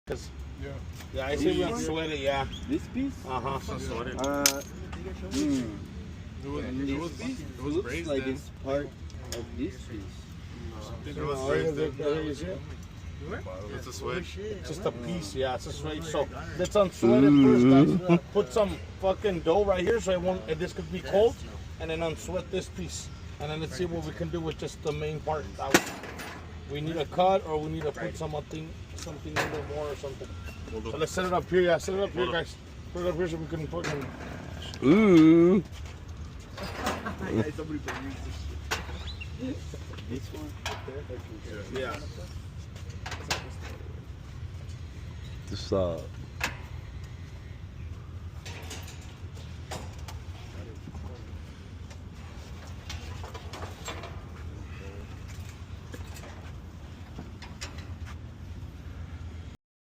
Cause yeah, I say we unsweat it. Yeah. This piece? Unsweat it. It was looks like it's part of this piece. It's a switch. It's just a piece, yeah. It's a switch. So let's unsweat it first, guys. Put some fucking dough right here, so it won't. This could be cold, and then unsweat this piece, and then let's see what we can do with just the main part. We need a cut, or we need to put something in there more or something. So let's set it up here, yeah. Set it up here, guys. Put it up here so we can fucking. Ooh. This one? Yeah. This